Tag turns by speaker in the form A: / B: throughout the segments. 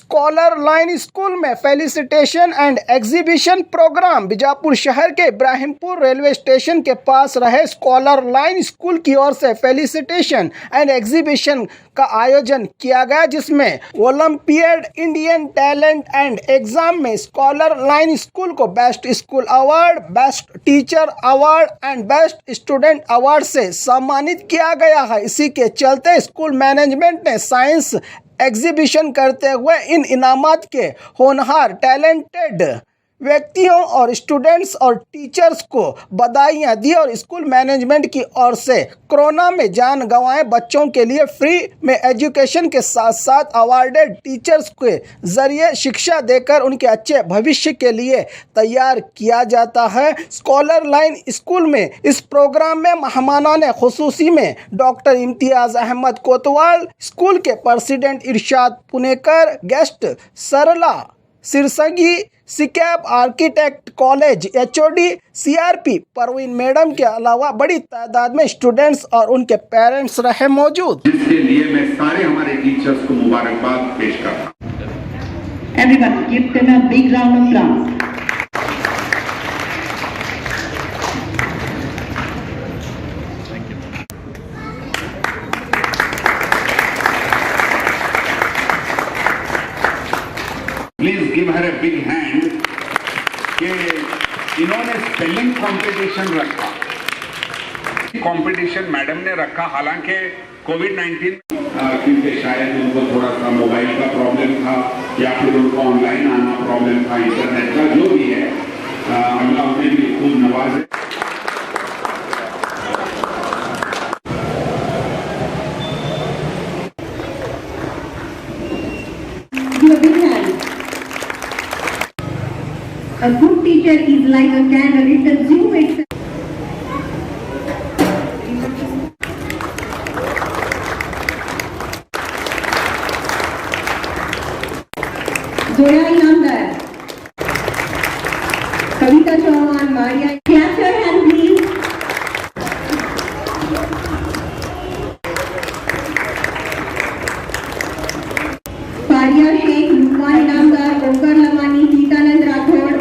A: Scholar line school में felicitation and exhibition programme. Bijapur शहर के इब्राहिमपुर रेलवे स्टेशन के पास रहे स्कॉलर लाइन स्कूल की ओर से फेलिसिटेशन एंड एग्जीबिशन का आयोजन किया गया, जिसमें Olympiad, Indian talent and exam में स्कॉलर लाइन स्कूल को best school award, best teacher award and best student award से सम्मानित किया गया है। इसी के चलते स्कूल मैनेजमेंट ने साइंस एग्जीबिशन करते हुए इन इनामात के होनहार टैलेंटेड व्यक्तियों और स्टूडेंट्स और टीचर्स को बधाइयाँ दी और स्कूल मैनेजमेंट की ओर से कोरोना में जान गंवाए बच्चों के लिए फ्री में एजुकेशन के साथ साथ अवार्डेड टीचर्स के जरिए शिक्षा देकर उनके अच्छे भविष्य के लिए तैयार किया जाता है। स्कॉलर लाइन स्कूल में इस प्रोग्राम में मेहमानाने खुसूसी में डॉक्टर इम्तियाज़ अहमद कोतवाल, स्कूल के president Irshad Punekar, guest Sarla Sirsangi, SECAB architect college HOD CRP Parveen madam के अलावा बड़ी तादाद में स्टूडेंट्स और उनके पेरेंट्स रहे मौजूद।
B: जिसके लिए मैं सारे हमारे टीचर्स को मुबारकबाद पेश करता हूं।
C: Everyone, give them a big round of applause.
B: Please give her a big hand कि इन्होंने स्पेलिंग कंपटीशन रखा। कंपटीशन मैडम ने रखा, हालांकि कोविड-19 क्योंकि शायद उनको थोड़ा सा मोबाइल का प्रॉब्लम था या फिर उनको ऑनलाइन आना प्रॉब्लम था, इंटरनेट का जो भी है, अल्लाह उन्हें भी खूब नवाजे।
C: A good teacher is like a candle, it consumes itself. Zoya Ilamdar, Kavita Chauhan, Maria, clap your hand please. Faria Sheikh, Lukman Ilamdar, Okar Lamani, Seetanand Rathod.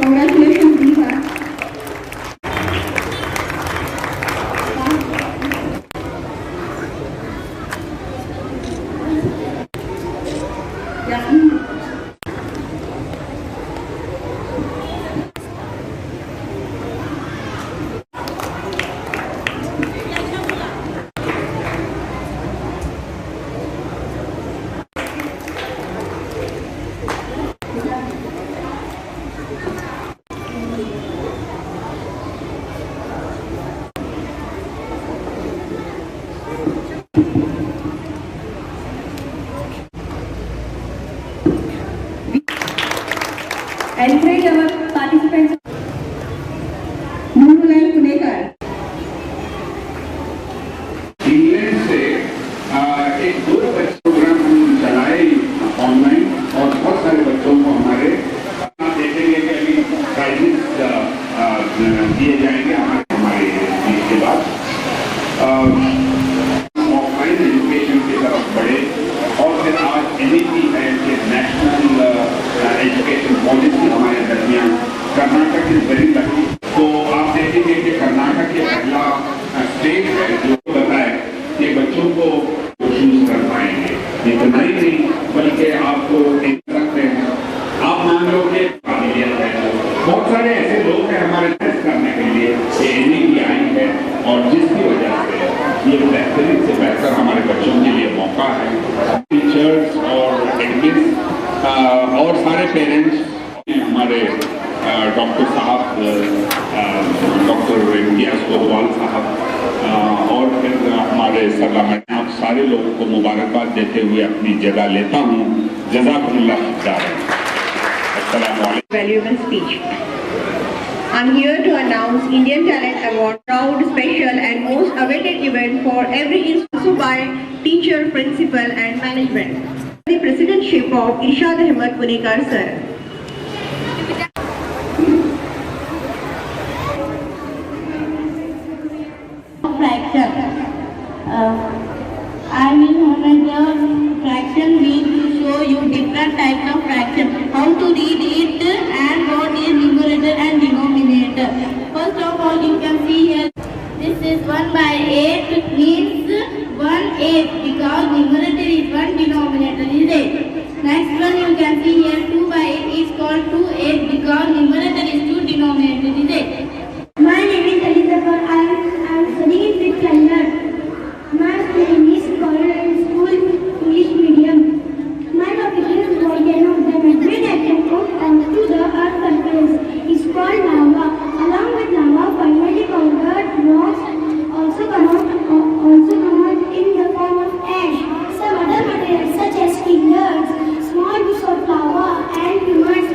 C: Congratulations, Deepa. Encourage our participants. Nurulal Punekar.
B: England से एक 2 programme हम चलाए online और बहुत सारे बच्चों को हमारे देखेंगे कि अभी प्राइजेस दिए जाएंगे हमारे इसके बाद ऑफलाइन एजुकेशन की तरफ बढ़े। और फिर आज NEP है कि नेशनल एजुकेशन पॉलिसी हमारे दरमियान कर्नाटक इज वेरी लकी। तो आप देखेंगे कि कर्नाटक ये पहला स्टेट है जो बताए कि बच्चों को चूज कर पाएंगे। इतना ही नहीं बल्कि आपको एक सकते हैं, आप मान लो कि काबिलियत है। बहुत सारे ऐसे लोग हैं हमारे टेस्ट करने के लिए कि NEP आई है और जिसकी वजह से ये बेहतरीन से बेहतर हमारे बच्चों के लिए मौका है। टीचर्स और एडमिन्स और सारे पेरेंट्स, हमारे डॉक्टर साहब, डॉक्टर इम्तियाज़ कोतवाल साहब और फिर हमारे सलाह, आप सारे लोगों को मुबारकबाद देते हुए अपनी जगह लेता हूँ। जज़ाकुमुल्लाह खैर। अस्सलामु अलैकुम।
C: Valuable speech. I'm here to announce Indian Talent Award, proud, special and most awaited event for every institution by teacher, principal and management. The presidentship of Irshad Ahmad Punekar sir.
D: Fracture. I will have a fraction wheel to show you different types of fraction, how to read it and what is numerator and denominator. First of all, you can see here, this is 1 by 8 means 1/8 because numerator is 1, denominator is 8. Next one you can see here 2 by 8 is called 2/8 because numerator is 2, denominator is 8.
E: My name is Elizabeth. I am studying in 5th standard. My name is School English Medium. My topic is volcano. The magnet action onto the earth surface is called lava. Along with lava, finely powdered rocks also come out in the form of ash. Some other materials such as cinders, small bits of lava, and humans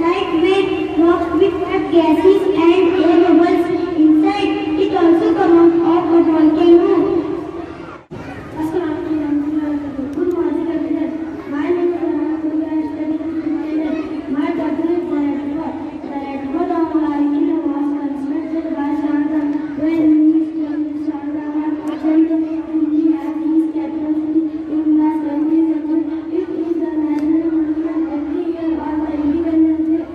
E: lightweight rocks with gases and air bubbles inside. It also comes out of a volcano. Good morning, everyone. My name is Anand. I study in 5th standard. My topic is the red bird of life in a was constructed by Shanta when he Shanta sent the Japanese capitals in the 17th century. It is the national monument every year on the Independence Day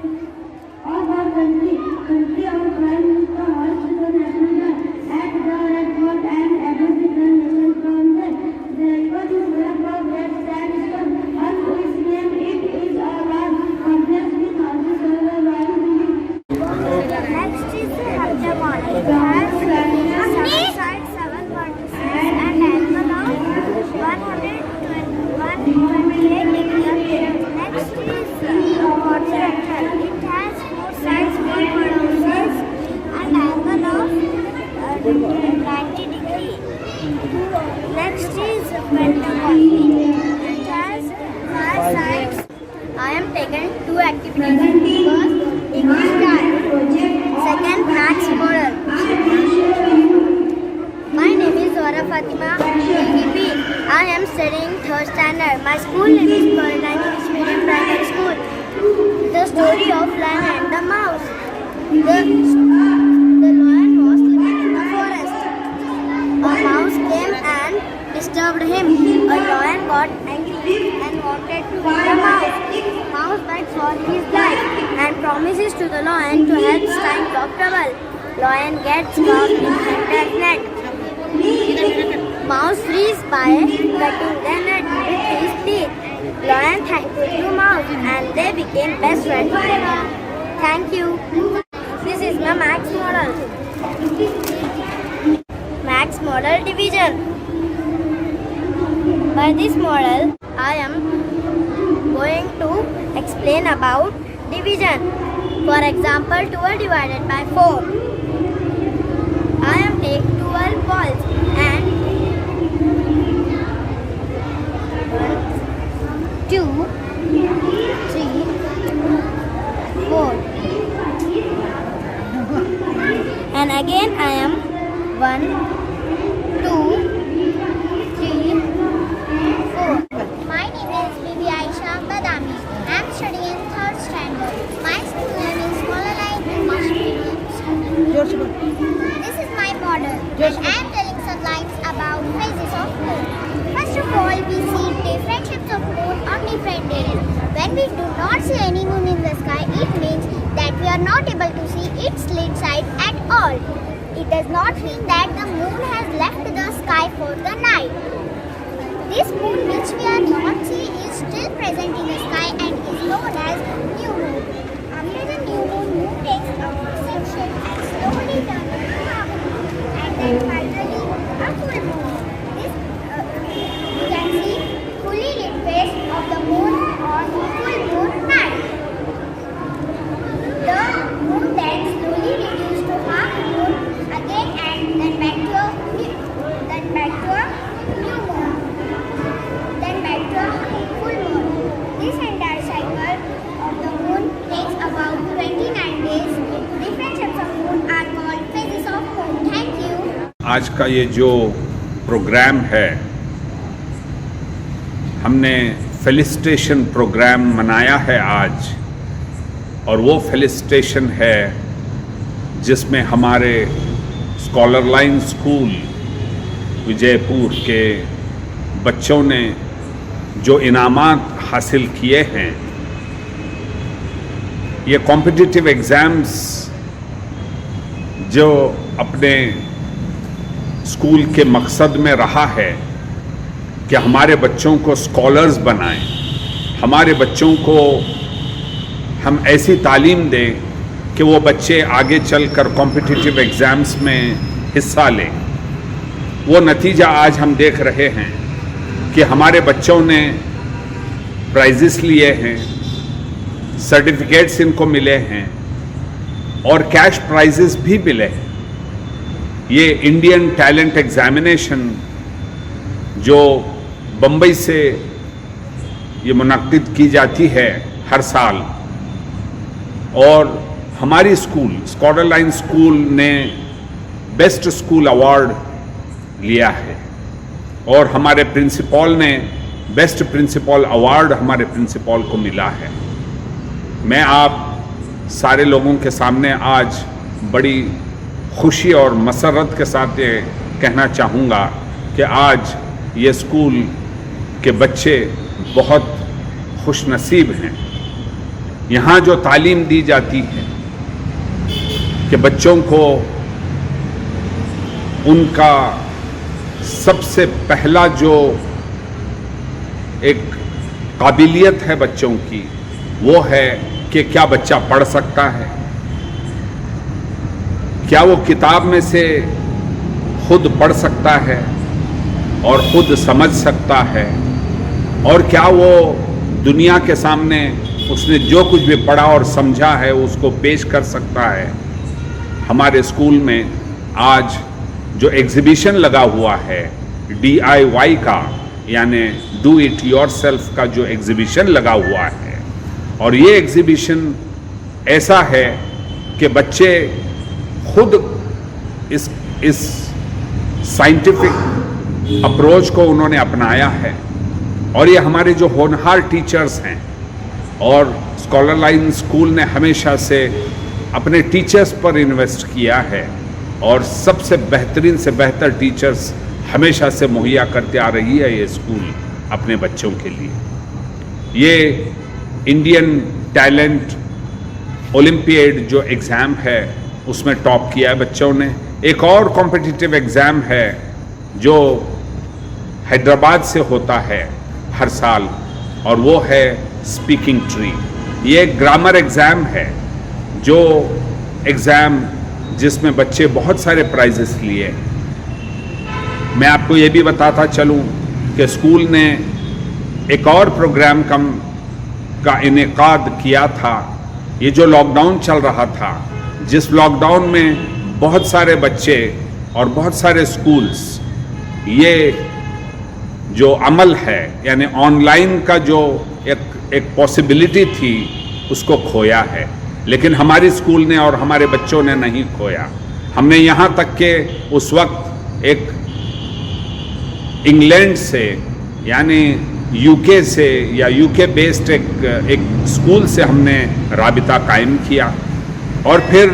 E: of our country. Our Prime Minister hoists the national flag at the red fort and addresses the nation from there. The river is made of red sandstone, and its name it is a large complex with houses over 1 billion.
F: Next is the Habja model. It has 7 sides, 7 vertices and angle of 128 degrees. Next is quadrilateral. It has 4 sides, 4 vertices and angle of 90 degrees. Next is pentagon. It has 5 sides. I am taken 2 activities. First, English time. Second, maths model. My name is Zora Fatima DDP. I am studying 3rd standard. My school name is Corona English Medium Primary School. The story of Lion and the Mouse. The lion was living in the forest. A mouse came and disturbed him. A lion got angry and wanted to eat the mouse. Mouse begs for his life and promises to the lion to help stand of trouble. Lion gets caught in hunter's net. Mouse frees by cutting the net with his teeth. Lion thanked to Mouse and they became best friends forever. Thank you. This is my max model. Max model division. By this model, I am going to explain about division. For example, 12 divided by 4. I am take 12 balls and 1, 2, 3, 4. And again I am 1, 2, 3, 4. My name is Bibi Aisha Badami. I am studying in 3rd standard. My school name is Molaline English Medium School. This is my model and I am telling some lines about phases of moon. First of all, we see different shapes of moon on different days. When we do not see any moon in the sky, it means that we are not able to see its lit side at all. It does not mean that the moon has left the sky for the night. This moon which we are not seeing is still present in the sky and is known as new moon. After the new moon, moon takes a section and slowly turns into half moon and then finally a full moon. This you can see fully lit face of the moon on full moon night. The moon then slowly reduces to half moon again and then back to a new moon. Then back to a full moon. This entire cycle of the moon takes about 29 days. Different shapes of moon are called phases of moon. Thank you.
G: आज का ये जो programme है, हमने felicitation programme मनाया है आज, और वो फेलिसिटेशन है जिसमें हमारे स्कॉलर लाइन स्कूल विजयपुर के बच्चों ने जो इनामात हासिल किए हैं, ये कॉम्पिटिटिव एग्ज़ाम्स जो अपने स्कूल के मकसद में रहा है कि हमारे बच्चों को स्कॉलर्स बनाएं, हमारे बच्चों को हम ऐसी तालीम दें कि वो बच्चे आगे चलकर कॉम्पिटिटिव एग्ज़ाम्स में हिस्सा लें। वो नतीजा आज हम देख रहे हैं कि हमारे बच्चों ने प्राइजेस लिए हैं, सर्टिफिकेट्स इनको मिले हैं और कैश प्राइजेस भी मिले हैं। ये इंडियन टैलेंट एग्जामिनेशन जो बम्बई से ये मुनक्किद की जाती है हर साल, और हमारी स्कूल स्कॉलर लाइन स्कूल ने बेस्ट स्कूल अवार्ड लिया है और हमारे प्रिंसिपल ने बेस्ट प्रिंसिपल अवार्ड हमारे प्रिंसिपल को मिला है। मैं आप सारे लोगों के सामने आज बड़ी खुशी और मसरत के साथ ये कहना चाहूँगा कि आज ये स्कूल के बच्चे बहुत खुशनसीब हैं। यहाँ जो तालीम दी जाती है कि बच्चों को उनका सबसे पहला जो एक काबिलियत है बच्चों की, वो है कि क्या बच्चा पढ़ सकता है, क्या वो किताब में से खुद पढ़ सकता है और खुद समझ सकता है, और क्या वो दुनिया के सामने उसने जो कुछ भी पढ़ा और समझा है उसको पेश कर सकता है। हमारे स्कूल में आज जो एग्जीबिशन लगा हुआ है DIY का, यानी डू इट योरसेल्फ का जो एग्जीबिशन लगा हुआ है, और ये एग्जीबिशन ऐसा है कि बच्चे खुद इस साइंटिफिक अप्रोच को उन्होंने अपनाया है। और ये हमारे जो होनहार टीचर्स हैं, और स्कॉलर लाइन स्कूल ने हमेशा से अपने टीचर्स पर इन्वेस्ट किया है और सबसे बेहतरीन से बेहतर टीचर्स हमेशा से मुहैया करते आ रही है ये स्कूल अपने बच्चों के लिए। ये इंडियन टैलेंट ओलंपियाड जो एग्ज़ाम है उसमें टॉप किया है बच्चों ने। एक और कॉम्पिटिटिव एग्ज़ाम है जो हैदराबाद से होता है हर साल, और वो है स्पीकिंग ट्री। ये एक ग्रामर एग्ज़ाम है, जो एग्ज़ाम जिसमें बच्चे बहुत सारे प्राइजेस लिए। मैं आपको ये भी बताता चलूँ कि स्कूल ने एक और प्रोग्राम का इनेकाद किया था। ये जो लॉकडाउन चल रहा था, जिस लॉकडाउन में बहुत सारे बच्चे और बहुत सारे स्कूल्स ये जो अमल है यानी ऑनलाइन का जो एक पॉसिबिलिटी थी उसको खोया है, लेकिन हमारी स्कूल ने और हमारे बच्चों ने नहीं खोया। हमने यहाँ तक के उस वक्त एक इंग्लैंड से यानी यूके से या यूके बेस्ड एक स्कूल से हमने राबिता कायम किया, और फिर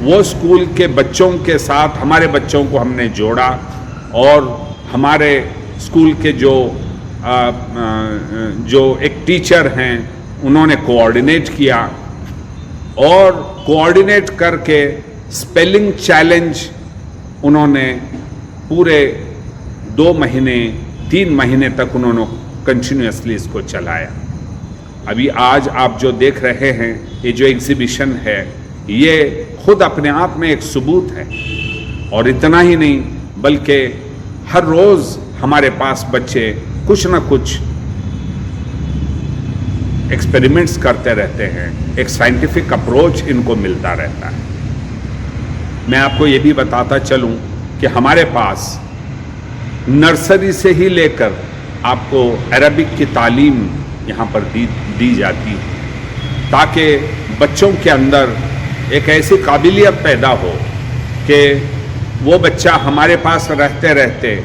G: वो स्कूल के बच्चों के साथ हमारे बच्चों को हमने जोड़ा, और हमारे स्कूल के जो एक टीचर हैं उन्होंने कोऑर्डिनेट किया, और कोऑर्डिनेट करके स्पेलिंग चैलेंज उन्होंने पूरे 2 महीने 3 महीने तक उन्होंने कंटिन्यूसली इसको चलाया। अभी आज आप जो देख रहे हैं ये जो एग्जीबिशन है, ये खुद अपने आप में एक सबूत है। और इतना ही नहीं बल्कि हर रोज़ हमारे पास बच्चे कुछ ना कुछ एक्सपेरिमेंट्स करते रहते हैं, एक साइंटिफिक अप्रोच इनको मिलता रहता है। मैं आपको ये भी बताता चलूं कि हमारे पास नर्सरी से ही लेकर आपको अरबिक की तालीम यहाँ पर दी जाती है, ताकि बच्चों के अंदर एक ऐसी काबिलियत पैदा हो कि वो बच्चा हमारे पास रहते रहते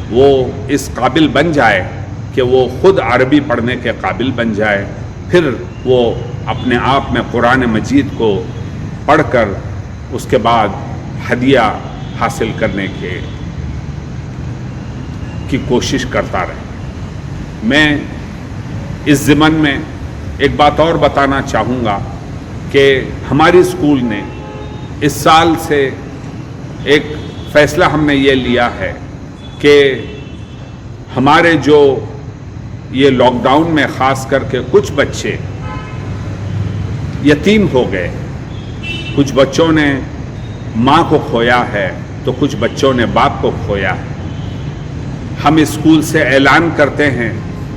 G: वो इस काबिल बन जाए कि वो खुद अरबी पढ़ने के काबिल बन जाए, फिर वो अपने आप में कुरान मजीद को पढ़कर उसके बाद हदिया हासिल करने की कोशिश करता रहे। मैं इस ज़िमन में एक बात और बताना चाहूँगा कि हमारी स्कूल ने इस साल से एक फ़ैसला हमने ये लिया है कि हमारे जो ये लॉकडाउन में ख़ास करके कुछ बच्चे यतीम हो गए, कुछ बच्चों ने माँ को खोया है तो कुछ बच्चों ने बाप को खोया है। हम स्कूल से ऐलान करते हैं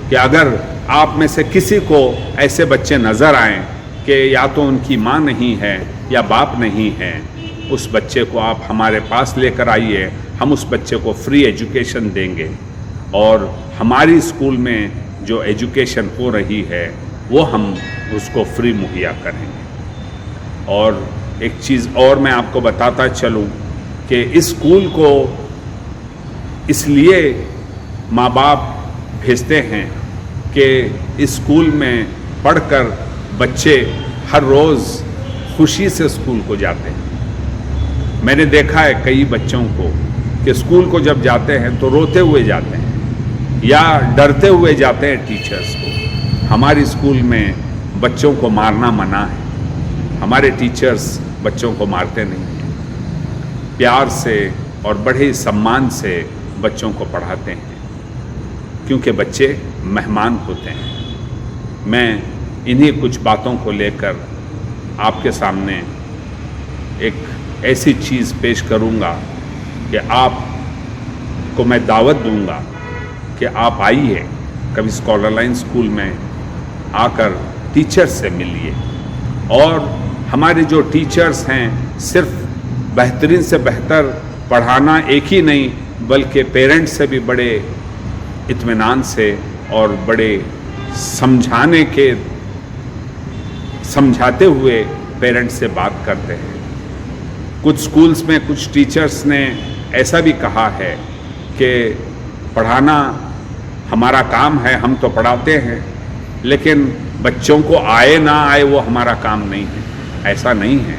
G: कि अगर आप में से किसी को ऐसे बच्चे नज़र आएं कि या तो उनकी माँ नहीं है या बाप नहीं है, उस बच्चे को आप हमारे पास लेकर आइए। हम उस बच्चे को फ्री एजुकेशन देंगे और हमारी स्कूल में जो एजुकेशन हो रही है वो हम उसको फ्री मुहैया करेंगे। और एक चीज़ और मैं आपको बताता चलूँ कि इस स्कूल को इसलिए माँ बाप भेजते हैं कि इस स्कूल में पढ़कर बच्चे हर रोज़ खुशी से स्कूल को जाते हैं। मैंने देखा है कई बच्चों को कि स्कूल को जब जाते हैं तो रोते हुए जाते हैं या डरते हुए जाते हैं टीचर्स को। हमारी स्कूल में बच्चों को मारना मना है। हमारे टीचर्स बच्चों को मारते नहीं हैं, प्यार से और बड़े सम्मान से बच्चों को पढ़ाते हैं, क्योंकि बच्चे मेहमान होते हैं। मैं इन्हीं कुछ बातों को लेकर आपके सामने एक ऐसी चीज़ पेश करूंगा कि आपको मैं दावत दूंगा कि आप आइए कभी स्कॉलर लाइन स्कूल में आकर टीचर्स से मिलिए। और हमारे जो टीचर्स हैं सिर्फ बेहतरीन से बेहतर पढ़ाना एक ही नहीं, बल्कि पेरेंट्स से भी बड़े इत्मीनान से और बड़े समझाते हुए पेरेंट्स से बात करते हैं। कुछ स्कूल्स में कुछ टीचर्स ने ऐसा भी कहा है कि पढ़ाना हमारा काम है, हम तो पढ़ाते हैं, लेकिन बच्चों को आए ना आए वो हमारा काम नहीं है। ऐसा नहीं है।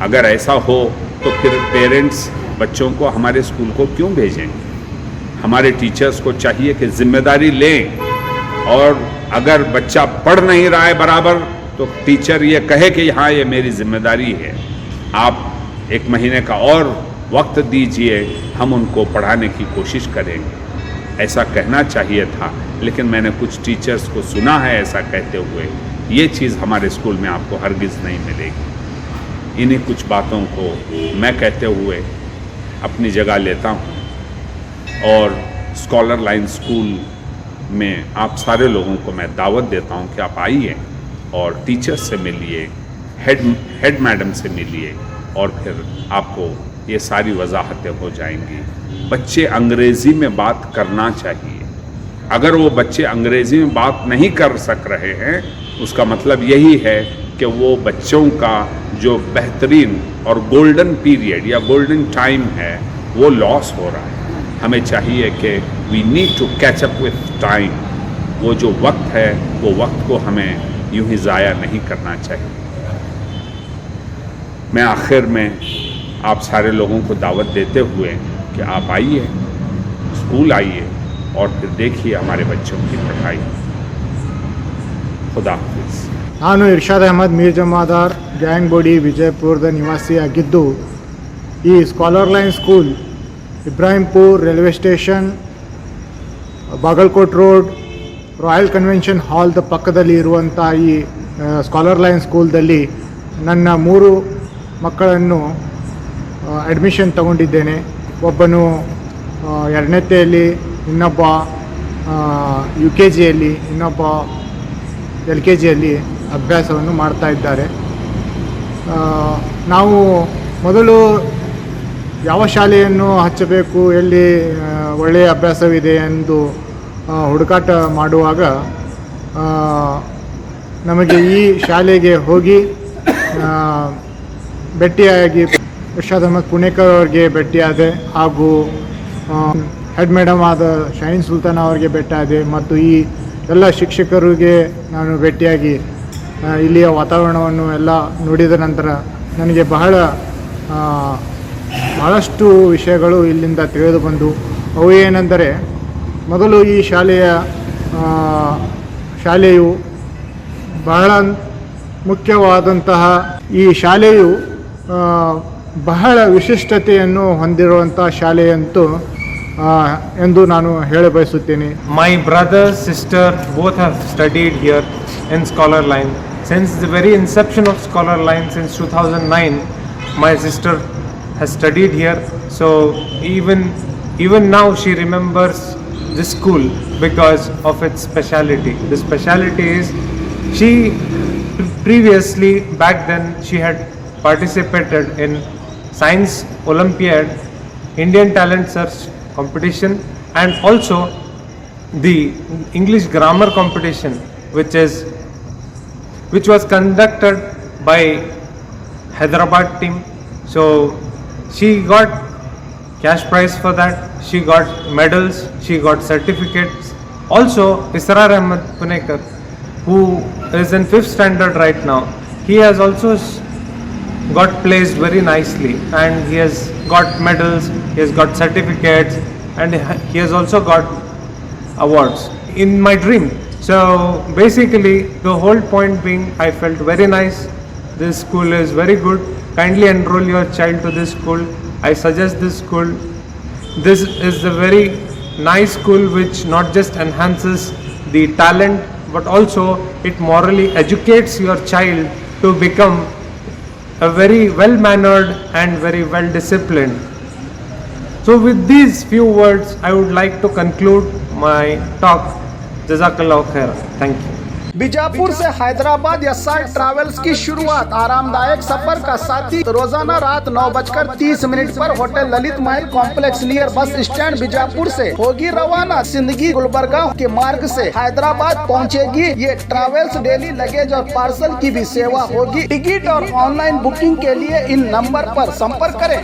G: अगर ऐसा हो तो फिर पेरेंट्स बच्चों को हमारे स्कूल को क्यों भेजेंगे? हमारे टीचर्स को चाहिए कि जिम्मेदारी लें, और अगर बच्चा पढ़ नहीं रहा है बराबर तो टीचर ये कहे कि हाँ ये मेरी जिम्मेदारी है, आप 1 महीने का और वक्त दीजिए, हम उनको पढ़ाने की कोशिश करेंगे। ऐसा कहना चाहिए था, लेकिन मैंने कुछ टीचर्स को सुना है ऐसा कहते हुए। ये चीज़ हमारे स्कूल में आपको हरगिज़ नहीं मिलेगी। इन्हीं कुछ बातों को मैं कहते हुए अपनी जगह लेता हूँ और स्कॉलर लाइन स्कूल में आप सारे लोगों को मैं दावत देता हूँ कि आप आइए और टीचर्स से मिलिए, हेड मैडम से मिलिए, और फिर आपको ये सारी वजाहतें हो जाएंगी। बच्चे अंग्रेज़ी में बात करना चाहिए। अगर वो बच्चे अंग्रेज़ी में बात नहीं कर सक रहे हैं, उसका मतलब यही है कि वो बच्चों का जो बेहतरीन और गोल्डन पीरियड या गोल्डन टाइम है वो लॉस हो रहा है। हमें चाहिए कि we need to catch up with time. वो जो वक्त है वो वक्त को हमें यूं ही ज़ाया नहीं करना चाहिए। मैं आखिर में आप सारे लोगों को दावत देते हुए कि आप आइए, स्कूल आइए और फिर देखिए हमारे बच्चों की पढ़ाई। खुदा हाफिज़।
H: ನಾನು ಇರ್ಷಾದ್ ಅಹಮದ್ ಮೀರ್ ಜಮಾದಾರ್ ಗ್ಯಾಂಗ್ ಬೋಡಿ ವಿಜಯಪುರದ ನಿವಾಸಿಯಾಗಿದ್ದು ಈ scholar line school Ibrahimpur railway station Bagalkot road royal convention ಹಾಲ್ದ ಪಕ್ಕದಲ್ಲಿ ಇರುವಂಥ ಈ ಸ್ಕಾಲರ್ ಲೈನ್ ಸ್ಕೂಲ್ದಲ್ಲಿ ನನ್ನ 3 ಮಕ್ಕಳನ್ನು ಅಡ್ಮಿಷನ್ ತಗೊಂಡಿದ್ದೇನೆ. ಒಬ್ಬನು 2ನೇತೆಯಲ್ಲಿ, ಇನ್ನೊಬ್ಬ UKGಯಲ್ಲಿ, ಇನ್ನೊಬ್ಬ LKGಯಲ್ಲಿ ಅಭ್ಯಾಸವನ್ನು ಮಾಡ್ತಾ ಇದ್ದಾರೆ. ನಾವು ಮೊದಲು ಯಾವ ಶಾಲೆಯನ್ನು ಹಚ್ಚಬೇಕು, ಎಲ್ಲಿ ಒಳ್ಳೆಯ ಅಭ್ಯಾಸವಿದೆ ಎಂದು ಹುಡುಕಾಟ ಮಾಡುವಾಗ ನಮಗೆ ಈ ಶಾಲೆಗೆ ಹೋಗಿ ಭೇಟಿಯಾಗಿ ಇರ್ಷಾದ್ ಅಹಮದ್ ಪುಣೇಕರ್ ಅವರಿಗೆ ಭೇಟಿಯಾದೆ, ಹಾಗೂ ಹೆಡ್ ಮೇಡಮ್ ಆದ ಶಹೀನ್ ಸುಲ್ತಾನ್ ಅವರಿಗೆ ಭೇಟಿಯಾದೆ, ಮತ್ತು ಈ ಎಲ್ಲ ಶಿಕ್ಷಕರಿಗೆ ನಾನು ಭೇಟಿಯಾಗಿ ಇಲ್ಲಿಯ ವಾತಾವರಣವನ್ನು ಎಲ್ಲ ನೋಡಿದ ನಂತರ ನನಗೆ ಬಹಳಷ್ಟು ವಿಷಯಗಳು ಇಲ್ಲಿಂದ ತಿಳಿದು ಬಂದು, ಅವು ಏನೆಂದರೆ ಮೊದಲು ಈ ಶಾಲೆಯು ಬಹಳ ಮುಖ್ಯವಾದಂತಹ ಈ ಶಾಲೆಯು ಬಹಳ ವಿಶಿಷ್ಟತೆಯನ್ನು ಹೊಂದಿರುವಂಥ ಶಾಲೆಯಂತೂ ಎಂದು ನಾನು ಹೇಳಬಯಸುತ್ತೇನೆ.
I: My brother, sister both have studied here in Scholar Line. Since the very inception of Scholar Line, since 2009, my sister has studied here. So even now she remembers this school because of its speciality. The speciality is she previously, back then, she had participated in Science Olympiad, Indian Talent Search competition, and also the English grammar competition, which was conducted by Hyderabad team. So she got cash prize for that, she got medals, she got certificates. Also Israr Ahmed Punekar, who is in 5th standard right now, he has also got placed very nicely, and he has got medals, he has got certificates, and he has also got awards in my dream. So basically the whole point being, I felt very nice. This school is very good. Kindly enroll your child to this school. I suggest this school. This is a very nice school which not just enhances the talent, but also it morally educates your child to become a very well-mannered and very well-disciplined. So with these few words, I would like to conclude my talk. Jazakallah khair. Thank you.
A: Bijapur से Hyderabad SR travels की शुरुआत आरामदायक सफर का साथी रोजाना रात 9:30 पर hotel Lalit महल complex near bus stand Bijapur से होगी रवाना। सिंदगी गुलबर्गा के मार्ग से हैदराबाद पहुंचेगी। ये ट्रैवल्स डेली लगेज और पार्सल की भी सेवा होगी। टिकट और ऑनलाइन बुकिंग के लिए इन नंबर पर संपर्क करें।